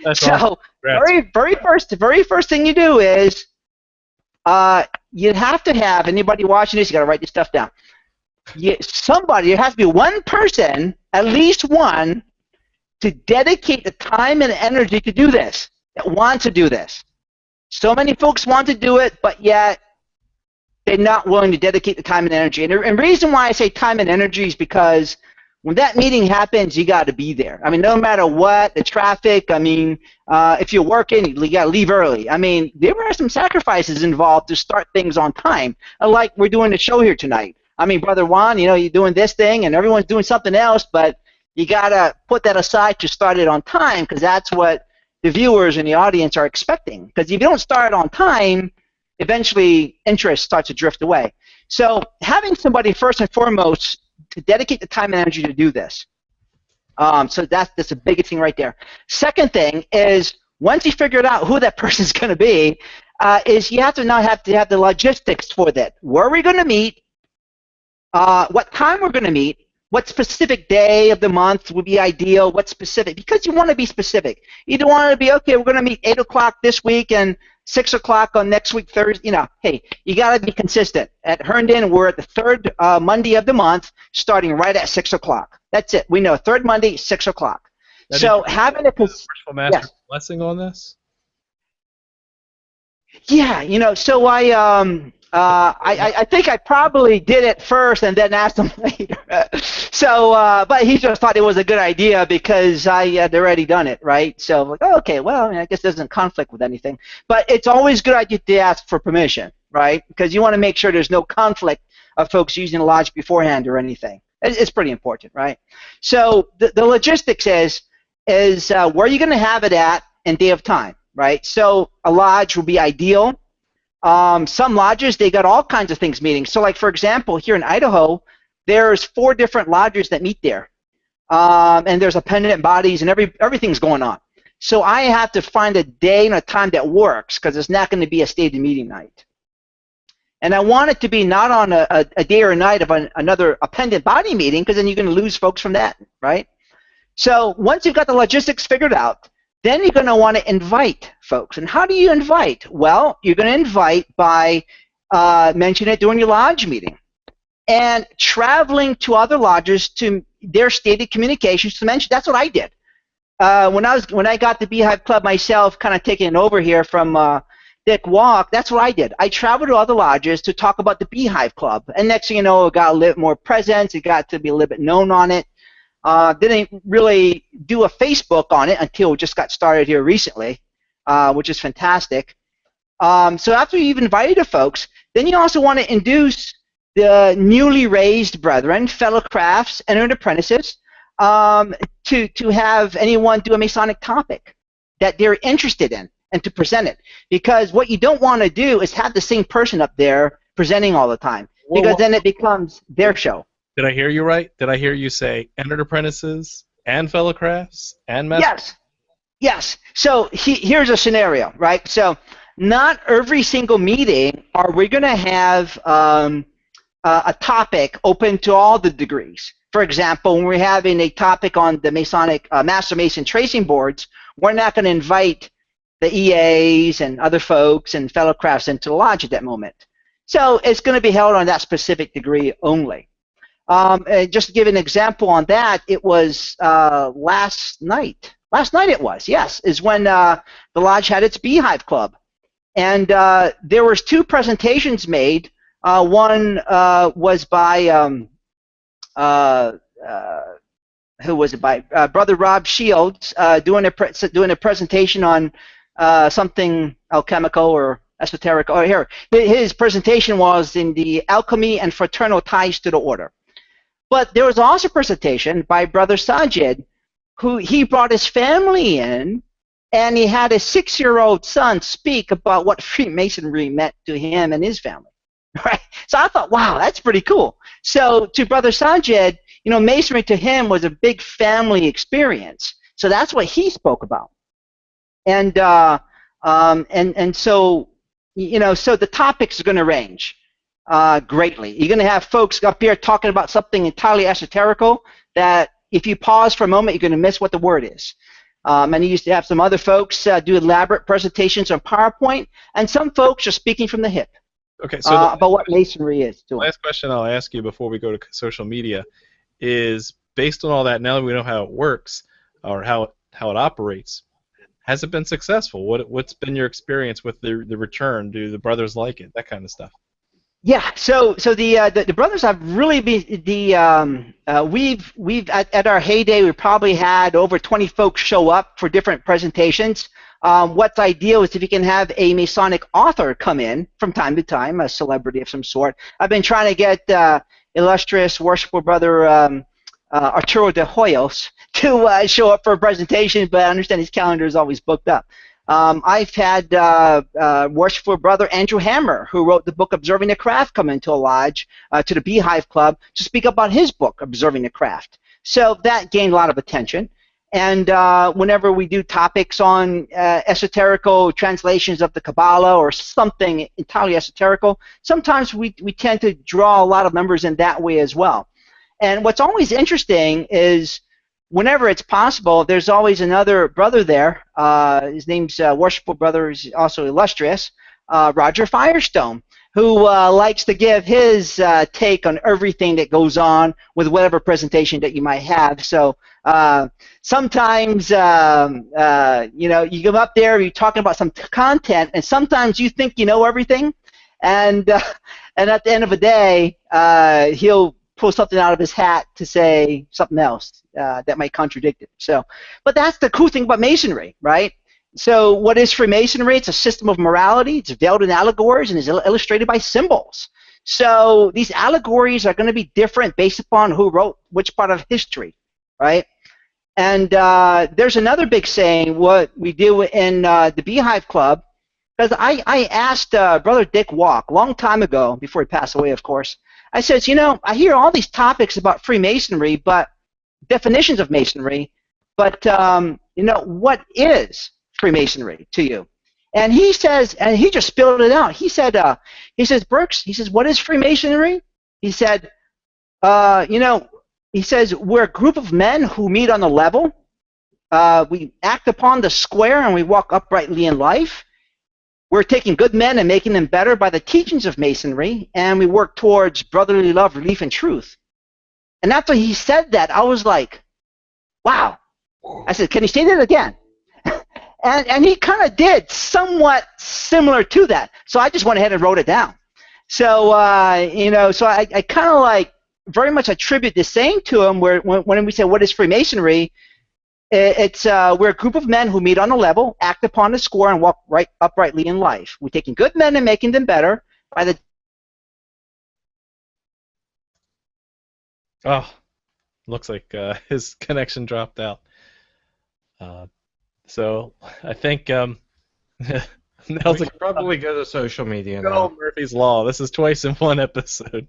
That's so awesome. the very first thing you do is you have to have, anybody watching this, you got to write this stuff down. There has to be one person, at least one, to dedicate the time and energy to do this, that wants to do this. So many folks want to do it, but yet they're not willing to dedicate the time and energy. And the reason why I say time and energy is because when that meeting happens, you got to be there. I mean, no matter what, the traffic, I mean, if you're working, you got to leave early. I mean, there are some sacrifices involved to start things on time, like we're doing the show here tonight. I mean, Brother Juan, you're doing this thing, and everyone's doing something else, but you got to put that aside to start it on time because that's what the viewers and the audience are expecting. Because if you don't start on time, eventually interest starts to drift away. So having somebody, first and foremost, to dedicate the time and energy to do this. So that's the biggest thing right there. Second thing is once you figured out who that person's going to be, is you have to now have the logistics for that. Where are we going to meet? What time we're going to meet? What specific day of the month would be ideal? What specific? Because you want to be specific. You don't want to be, okay, we're going to meet 8 o'clock this week and 6 o'clock on next week, Thursday. You know, hey, you got to be consistent. At Herndon, we're at the third Monday of the month, starting right at 6 o'clock. That's it. We know third Monday, 6 o'clock. Now, So having a Worshipful Master's yes. blessing on this? Yeah, you know, so I think I probably did it first and then asked him later. So, but he just thought it was a good idea because I had already done it, right? So, I'm like, oh, okay, well, I mean, I guess it doesn't conflict with anything. But it's always a good idea to ask for permission, right? Because you want to make sure there's no conflict of folks using the lodge beforehand or anything. It's pretty important, right? So the logistics is where are you going to have it at and day of time, right? So a lodge will be ideal. Some lodges, they got all kinds of things meeting. So like, for example, here in Idaho, there's 4 different lodges that meet there. And there's appendant bodies and everything's going on. So I have to find a day and a time that works because it's not going to be a stated meeting night. And I want it to be not on a day or a night of another appendant body meeting because then you're going to lose folks from that, right? So once you've got the logistics figured out, then you're going to want to invite folks. And how do you invite? Well, you're going to invite by mentioning it during your lodge meeting and traveling to other lodges to their stated communications to mention. That's what I did. When I got the Beehive Club myself, kind of taking it over here from Dick Walk, that's what I did. I traveled to other lodges to talk about the Beehive Club. And next thing you know, it got a little more presence. It got to be a little bit known on it. Didn't really do a Facebook on it until it just got started here recently, which is fantastic. So after you've invited the folks, then you also want to induce the newly raised brethren, fellow crafts, and apprentices to have anyone do a Masonic topic that they're interested in and to present it. Because what you don't want to do is have the same person up there presenting all the time, because then it becomes their show. Did I hear you right? Did I hear you say entered apprentices and fellow crafts and masters? Yes. Yes. So here's a scenario, right? So not every single meeting are we going to have a topic open to all the degrees. For example, when we're having a topic on the Masonic Master Mason tracing boards, we're not going to invite the EAs and other folks and fellow crafts into the lodge at that moment. So it's going to be held on that specific degree only. Just to give an example on that, it was last night. Last night it was, yes, is when the lodge had its Beehive Club. And there was 2 presentations made. One was by, who was it by? Brother Rob Shields doing a presentation on something alchemical or esoteric. Oh, here. His presentation was in the alchemy and fraternal ties to the order. But there was also a presentation by Brother Sajid, who he brought his family in, and he had a 6-year-old son speak about what Freemasonry meant to him and his family. Right? So I thought, wow, that's pretty cool. So to Brother Sajid, you know, Masonry to him was a big family experience. So that's what he spoke about. And so, you know, so the topics are going to range greatly. You're going to have folks up here talking about something entirely esoterical that if you pause for a moment, you're going to miss what the word is. And you used to have some other folks do elaborate presentations on PowerPoint, and some folks are speaking from the hip. Okay, so about what Masonry is. The last question I'll ask you before we go to social media is, based on all that, now that we know how it works or how it operates, has it been successful? What's been your experience with the return? Do the brothers like it? That kind of stuff. Yeah, so the brothers have really been we've at our heyday we probably had over 20 folks show up for different presentations. What's ideal is if you can have a Masonic author come in from time to time, a celebrity of some sort. I've been trying to get illustrious worshipful brother Arturo de Hoyos to show up for a presentation, but I understand his calendar is always booked up. I've had worshipful brother Andrew Hammer, who wrote the book Observing the Craft, come into a lodge to the Beehive Club to speak about his book, Observing the Craft. So that gained a lot of attention. And whenever we do topics on esoterical translations of the Kabbalah or something entirely esoterical, sometimes we tend to draw a lot of members in that way as well. And what's always interesting is whenever it's possible, there's always another brother there. His name's Worshipful Brother, is also illustrious, Roger Firestone, who likes to give his take on everything that goes on with whatever presentation that you might have. So sometimes, you know, you come up there, you're talking about some content, and sometimes you think you know everything, and at the end of the day, he'll pull something out of his hat to say something else that might contradict it. So, but that's the cool thing about Masonry, right? So what is Freemasonry? It's a system of morality. It's veiled in allegories and is illustrated by symbols. So these allegories are going to be different based upon who wrote which part of history, right? And there's another big saying, what we do in the Beehive Club, because I asked Brother Dick Walk a long time ago, before he passed away, of course. I said, you know, I hear all these topics about Freemasonry, but definitions of Masonry, but, you know, what is Freemasonry to you? And he says, and he just spilled it out. He said, Burx, he says, what is Freemasonry? He said, you know, he says, we're a group of men who meet on the level. We act upon the square and we walk uprightly in life. We're taking good men and making them better by the teachings of Masonry, and we work towards brotherly love, relief, and truth. And after he said that, I was like, wow. I said, can you say that again? And he kind of did somewhat similar to that. So I just went ahead and wrote it down. So, you know, so I kind of like very much attribute the saying to him where when we say, what is Freemasonry? It's we're a group of men who meet on a level, act upon the score, and walk uprightly in life. We're taking good men and making them better by the. Oh, looks like his connection dropped out. So I think We Nels, should probably go to social media go now. Murphy's Law. This is twice in one episode.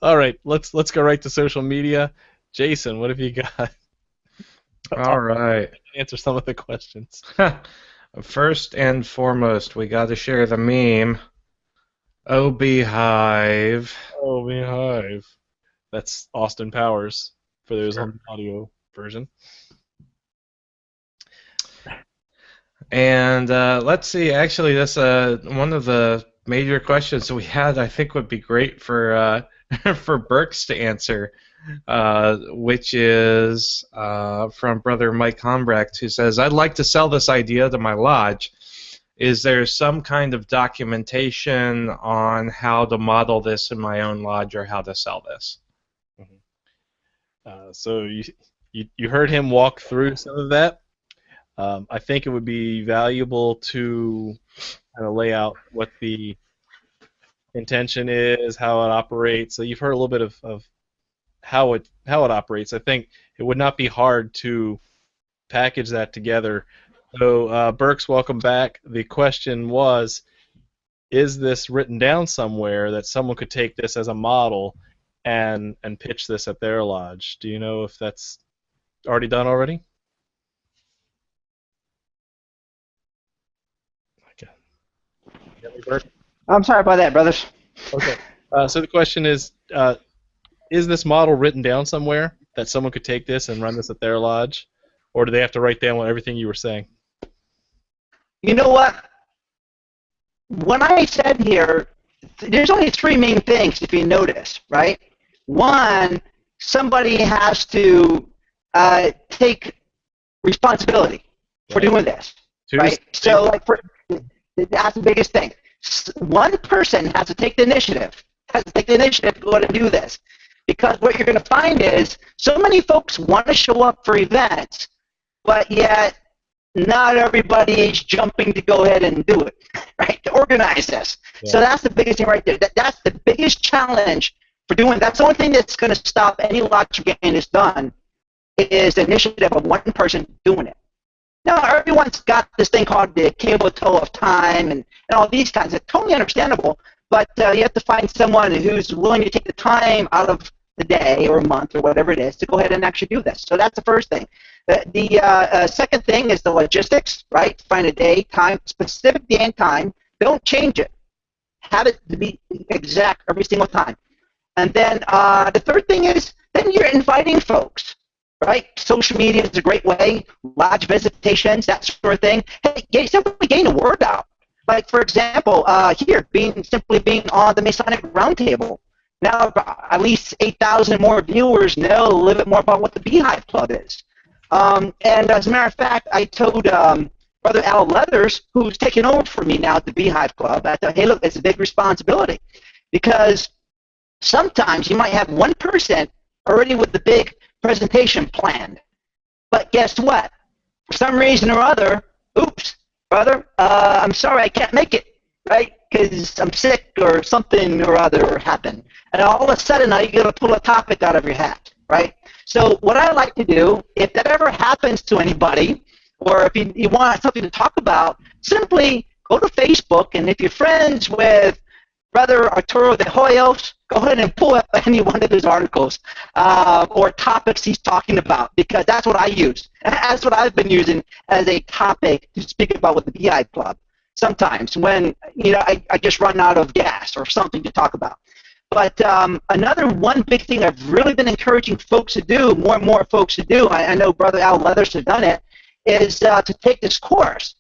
All right, let's go right to social media. Jason, what have you got? All right. Answer some of the questions. First and foremost, we got to share the meme. Oh, Beehive. Oh, Beehive. That's Austin Powers for those Sure. on the audio version. And let's see. Actually, that's one of the major questions we had. I think would be great for for Burx to answer, which is from Brother Mike Hombrecht, who says, "I'd like to sell this idea to my lodge. Is there some kind of documentation on how to model this in my own lodge or how to sell this?" So you heard him walk through some of that. I think it would be valuable to kind of lay out what the intention is, how it operates. So you've heard a little bit of how it operates. I think it would not be hard to package that together. So Burx, welcome back. The question was, is this written down somewhere that someone could take this as a model and pitch this at their lodge? Do you know if that's already done already? I'm sorry about that, brothers. Okay. So the question is this model written down somewhere that someone could take this and run this at their lodge, or do they have to write down everything you were saying? You know what? When I said here, there's only three main things, if you notice, right? One, somebody has to take responsibility for doing this, right? So, like, that's the biggest thing. One person has to take the initiative, to go out and do this. Because what you're going to find is so many folks want to show up for events, but yet not everybody is jumping to go ahead and do it, right? To organize this. Yeah. So that's the biggest thing right there. That's the biggest challenge for doing. That's the only thing that's going to stop any lodge getting this done is the initiative of one person doing it. Now, everyone's got this thing called the cable toe of time and all these kinds. It's totally understandable, but you have to find someone who's willing to take the time out of the day or a month or whatever it is to go ahead and actually do this. So that's the first thing. The second thing is the logistics, right? Find a day, time, specific day and time. Don't change it. Have it to be exact every single time. And then the third thing is then you're inviting folks, right? Social media is a great way, lodge visitations, that sort of thing. Hey, simply getting the word out. Like, for example, here, simply being on the Masonic Roundtable. Now, at least 8,000 more viewers know a little bit more about what the Beehive Club is. And as a matter of fact, I told Brother Al Leathers, who's taking over for me now at the Beehive Club, I thought, hey, look, it's a big responsibility. Because sometimes you might have one person already with the big presentation planned. But guess what? For some reason or other, oops, brother, I'm sorry, I can't make it, right? Because I'm sick or something or other happened. And all of a sudden, now you're going to pull a topic out of your hat, right? So what I like to do, if that ever happens to anybody, or if you want something to talk about, simply go to Facebook, and if you're friends with Brother Arturo de Hoyos, go ahead and pull up any one of his articles or topics he's talking about, because that's what I use. And that's what I've been using as a topic to speak about with the Beehive Club. Sometimes when I just run out of gas or something to talk about. But another one big thing I've really been encouraging folks to do, more and more folks to do, I know Brother Al Leathers has done it, is to take this course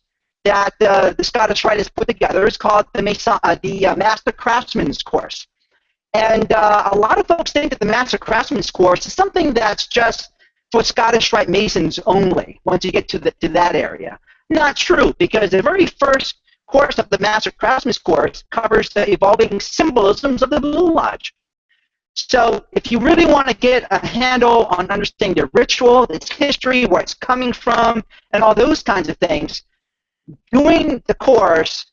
that the Scottish Rite has put together. It's called the Master Craftsman's Course. And a lot of folks think that the Master Craftsman's Course is something that's just for Scottish Rite Masons only, once you get to that area. Not true, because the very first course of the Master Craftsman's Course covers the evolving symbolisms of the Blue Lodge. So if you really want to get a handle on understanding the ritual, its history, where it's coming from, and all those kinds of things, doing the course,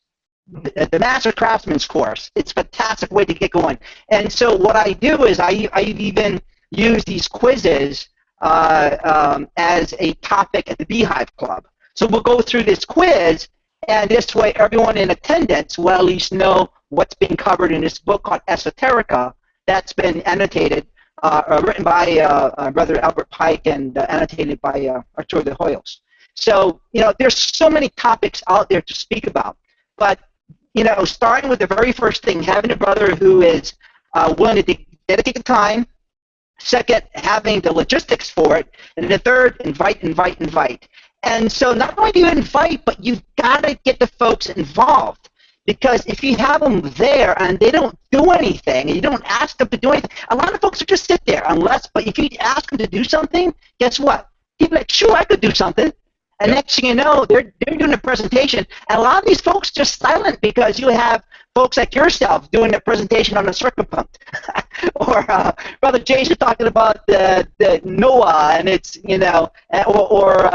the Master Craftsman's Course, it's a fantastic way to get going. And so what I do is I even use these quizzes as a topic at the Beehive Club. So we'll go through this quiz, and this way everyone in attendance will at least know what's being covered in this book called Esoterica that's been annotated, written by Brother Albert Pike and annotated by Arturo de Hoyos. So, there's so many topics out there to speak about. But, starting with the very first thing, having a brother who is willing to dedicate the time. Second, having the logistics for it. And the third, invite. And so not only do you invite, but you've got to get the folks involved. Because if you have them there and they don't do anything, and you don't ask them to do anything, a lot of folks will just sit there. But if you ask them to do something, guess what? People are like, sure, I could do something. And next thing you know, they're doing a presentation. And a lot of these folks just silent, because you have folks like yourself doing a presentation on a circumpunct. Or Brother Jason talking about the Noah, and it's, or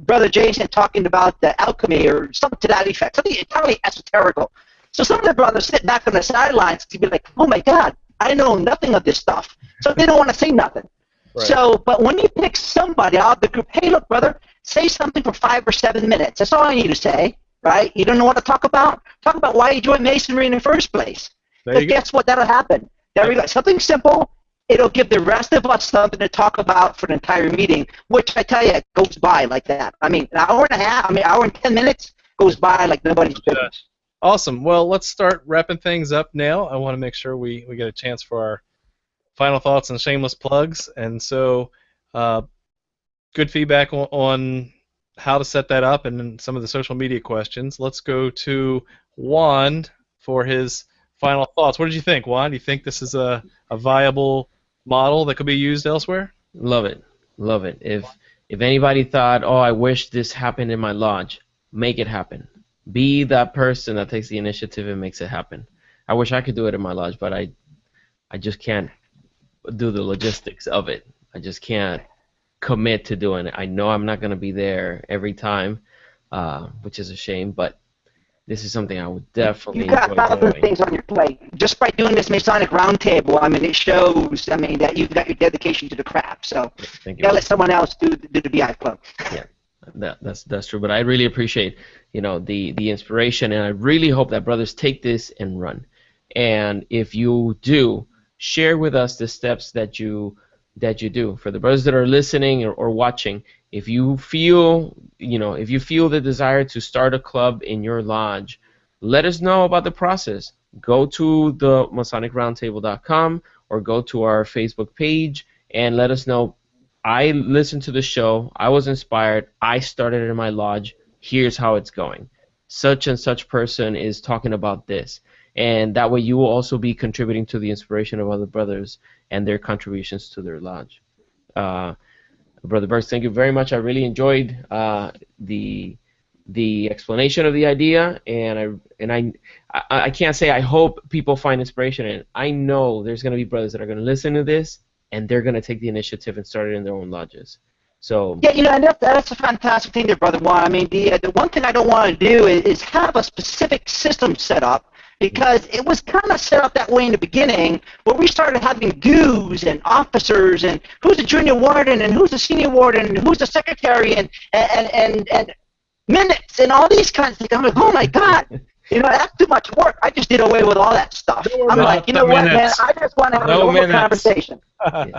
Brother Jason talking about the alchemy or something to that effect, something entirely esoterical. So some of the brothers sit back on the sidelines to be like, oh my God, I know nothing of this stuff. So they don't want to say nothing. Right. So, but when you pick somebody out of the group, hey, look, brother, say something for 5 or 7 minutes. That's all I need to say, right? You don't know what to talk about? Talk about why you joined Masonry in the first place. Because guess what? That'll happen. There we go. Something simple. It'll give the rest of us something to talk about for the entire meeting, which I tell you, it goes by like that. I mean, an hour and a half, hour and 10 minutes goes by like nobody's business. Awesome. Well, let's start wrapping things up now. I want to make sure we get a chance for our final thoughts and shameless plugs. And so, good feedback on how to set that up and then some of the social media questions. Let's go to Juan for his final thoughts. What did you think, Juan? Do you think this is a viable model that could be used elsewhere? Love it. If anybody thought, oh, I wish this happened in my lodge, make it happen. Be that person that takes the initiative and makes it happen. I wish I could do it in my lodge, but I just can't do the logistics of it. I just can't commit to doing it. I know I'm not going to be there every time, which is a shame, but this is something I would definitely enjoy doing. You've got other things on your plate. Just by doing this Masonic Roundtable, it shows, that you've got your dedication to the craft. So you got to let someone else do the Beehive Club. Yeah, that's true. But I really appreciate, the inspiration, and I really hope that brothers take this and run. And if you do, share with us the steps that you do. For the brothers that are listening or watching, if you feel the desire to start a club in your lodge, let us know about the process. Go to the MasonicRoundtable.com or go to our Facebook page and let us know. I listened to the show. I was inspired. I started in my lodge. Here's how it's going. Such and such person is talking about this. And that way you will also be contributing to the inspiration of other brothers and their contributions to their lodge. Brother Burx, thank you very much. I really enjoyed the explanation of the idea, and I can't say I hope people find inspiration in it. I know there's going to be brothers that are going to listen to this, and they're going to take the initiative and start it in their own lodges. So yeah, and that's a fantastic thing there, Brother Juan. I mean, the one thing I don't want to do is have a specific system set up, because it was kind of set up that way in the beginning, where we started having dues and officers and who's a junior warden and who's a senior warden and who's the secretary and minutes and all these kinds of things. I'm like, oh my God, that's too much work. I just did away with all that stuff. I'm like, you know what, man? I just want to have a normal conversation.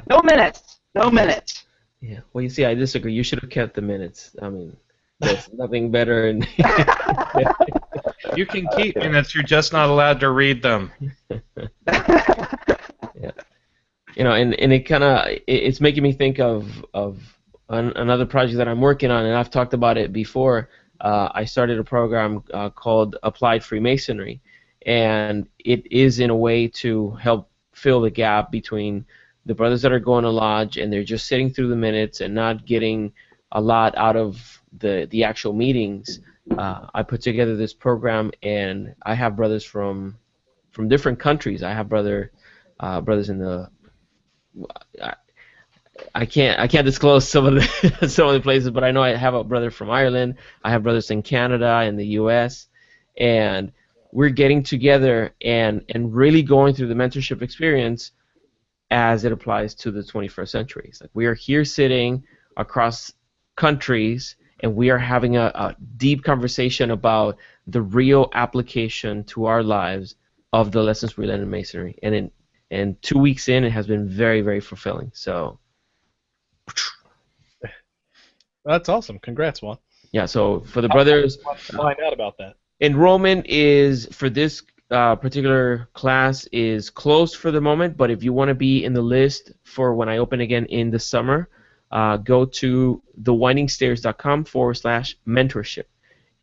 No minutes. No minutes. Yeah. Well, you see, I disagree. You should have kept the minutes. I mean, there's nothing better. You can keep minutes. You're just not allowed to read them. Yeah. And it's making me think of another project that I'm working on, and I've talked about it before. I started a program called Applied Freemasonry, and it is in a way to help fill the gap between the brothers that are going to lodge and they're just sitting through the minutes and not getting a lot out of the actual meetings. I put together this program, and I have brothers from different countries. I have brothers in the I can't disclose some of the some of the places, but I know I have a brother from Ireland. I have brothers in Canada and the U.S. and we're getting together and really going through the mentorship experience as it applies to the 21st century. It's like we are here sitting across countries, and we are having a deep conversation about the real application to our lives of the lessons we learned in Masonry. And 2 weeks in, it has been very, very fulfilling. So that's awesome. Congrats, Juan. yeah. So for the brothers, Find out about that. enrollment is for this particular class is closed for the moment, but if you want to be in the list for when I open again in the summer, go to thewindingstairs.com/mentorship,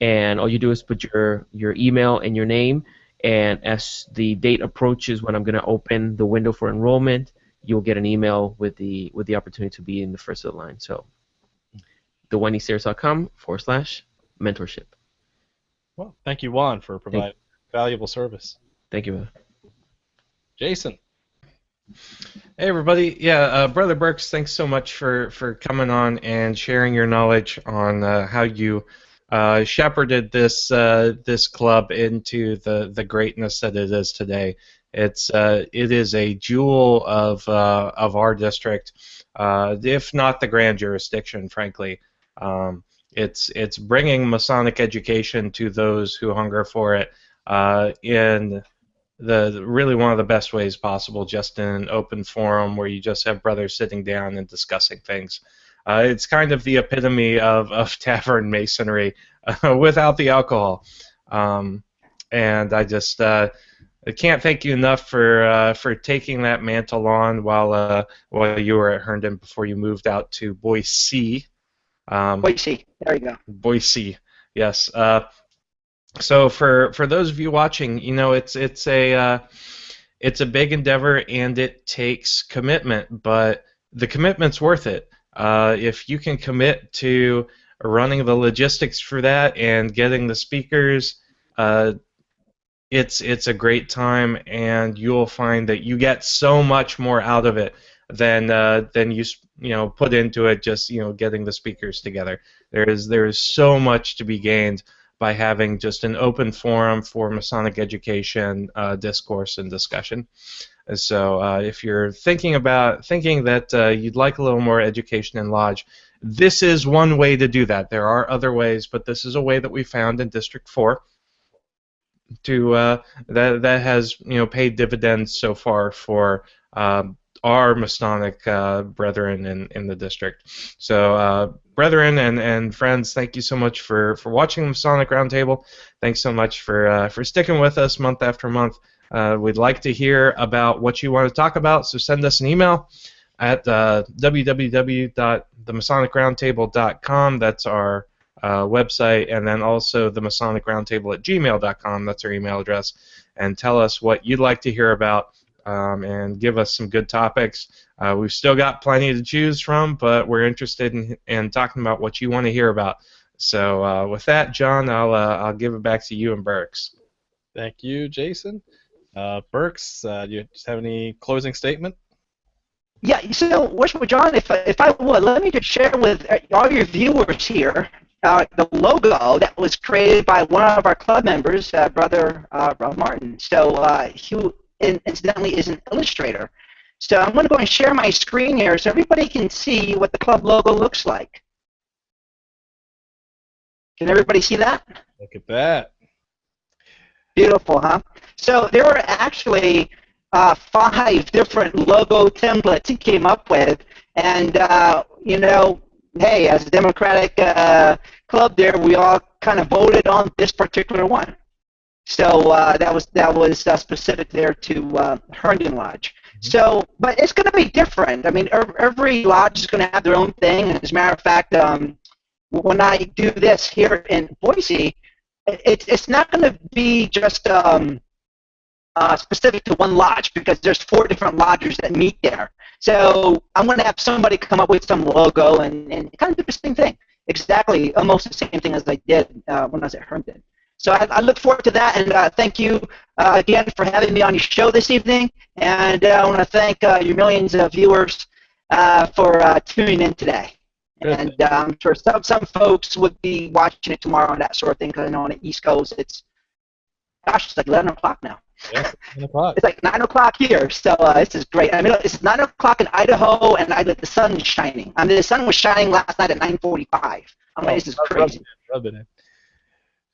and all you do is put your email and your name, and as the date approaches when I'm going to open the window for enrollment, you'll get an email with the opportunity to be in the first of the line. So thewindingstairs.com/mentorship. Well, thank you, Juan, for providing valuable service. Thank you, brother. Jason. Hey everybody, yeah, Brother Burx, thanks so much for coming on and sharing your knowledge on how you shepherded this club into the greatness that it is today. It is a jewel of our district, if not the grand jurisdiction, frankly. It's bringing Masonic education to those who hunger for it in really one of the best ways possible, just in an open forum where you just have brothers sitting down and discussing things. It's kind of the epitome of tavern masonry without the alcohol. And I just I can't thank you enough for taking that mantle on while you were at Herndon before you moved out to Boise. Boise, there you go. Boise, yes. So for those of you watching, it's a big endeavor and it takes commitment, but the commitment's worth it. If you can commit to running the logistics for that and getting the speakers, it's a great time, and you'll find that you get so much more out of it than you put into it just getting the speakers together. There is so much to be gained by having just an open forum for Masonic education, discourse, and discussion. So if you're thinking that you'd like a little more education in Lodge, this is one way to do that. There are other ways, but this is a way that we found in District 4 to that has paid dividends so far for our Masonic brethren in the district. So, brethren and friends, thank you so much for watching the Masonic Roundtable. Thanks so much for sticking with us month after month. We'd like to hear about what you want to talk about, so send us an email at www.themasonicroundtable.com. That's our website, and then also themasonicroundtable@gmail.com. That's our email address. And tell us what you'd like to hear about, and give us some good topics. We've still got plenty to choose from, but we're interested in talking about what you want to hear about. So with that, John, I'll give it back to you and Burx. Thank you, Jason. Burks, do you just have any closing statement? Yeah, so Worshipful John, if I would, let me just share with all your viewers here the logo that was created by one of our club members, Brother Martin. So he incidentally is an illustrator. So I'm going to go and share my screen here so everybody can see what the club logo looks like. Can everybody see that? Look at that. Beautiful, huh? So there were actually 5 different logo templates he came up with, and you know, hey, as a democratic club, there we all kind of voted on this particular one. So that was specific there to Herndon Lodge. So, but it's going to be different. I mean, every lodge is going to have their own thing. As a matter of fact, when I do this here in Boise, it's not going to be just specific to one lodge, because there's 4 different lodges that meet there. So I'm going to have somebody come up with some logo and kind of do the same thing. Exactly, almost the same thing as I did when I was at Herndon. So I look forward to that, and thank you again for having me on your show this evening. And I want to thank your millions of viewers for tuning in today. Good. And I'm sure some folks would be watching it tomorrow and that sort of thing, because I know on the East Coast it's like 11 o'clock now. Yeah, 10 o'clock. It's like 9 o'clock here, so this is great. I mean, it's 9 o'clock in Idaho, and the sun is shining. I mean, the sun was shining last night at 9:45. I mean, this is crazy. Rub it in.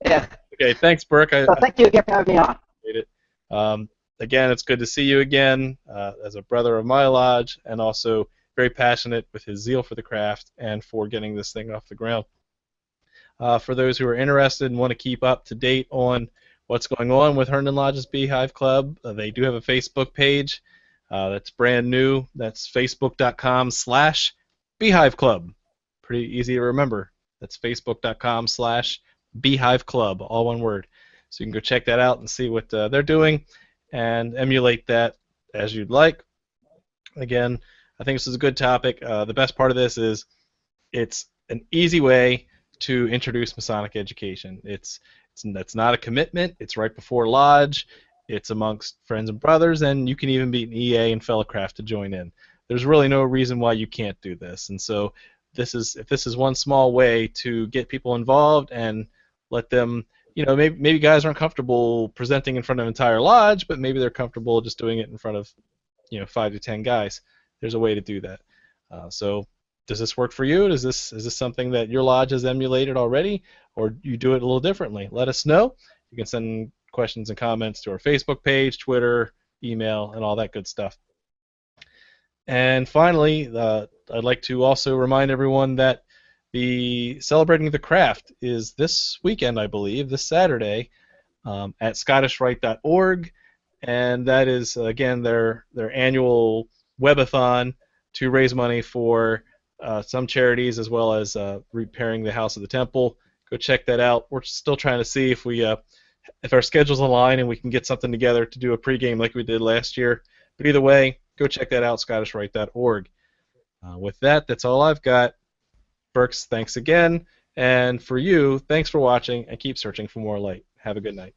Yeah. Okay, thanks, Burke. So thank you again for having me on. Appreciate it. Again, it's good to see you again as a brother of my lodge, and also very passionate with his zeal for the craft and for getting this thing off the ground. For those who are interested and want to keep up to date on what's going on with Herndon Lodge's Beehive Club, they do have a Facebook page that's brand new. That's facebook.com/Beehive Club. Pretty easy to remember. That's facebook.com/Beehive Club, all one word. So you can go check that out and see what they're doing and emulate that as you'd like. Again, I think this is a good topic. The best part of this is it's an easy way to introduce Masonic education. It's not a commitment. It's right before lodge. It's amongst friends and brothers, and you can even beat an EA and Fellowcraft to join in. There's really no reason why you can't do this. And so if this is one small way to get people involved and let them, you know, maybe guys aren't comfortable presenting in front of an entire lodge, but maybe they're comfortable just doing it in front of, 5 to 10 guys. There's a way to do that. So does this work for you? Is this something that your lodge has emulated already, or you do it a little differently? Let us know. You can send questions and comments to our Facebook page, Twitter, email, and all that good stuff. And finally, I'd like to also remind everyone that the Celebrating the Craft is this weekend, I believe, this Saturday, at scottishrite.org, and that is, again, their annual webathon to raise money for some charities, as well as repairing the House of the Temple. Go check that out. We're still trying to see if our schedules align and we can get something together to do a pregame like we did last year. But either way, go check that out, scottishrite.org. With that, that's all I've got. Burks, thanks again. And for you, thanks for watching, and keep searching for more light. Have a good night.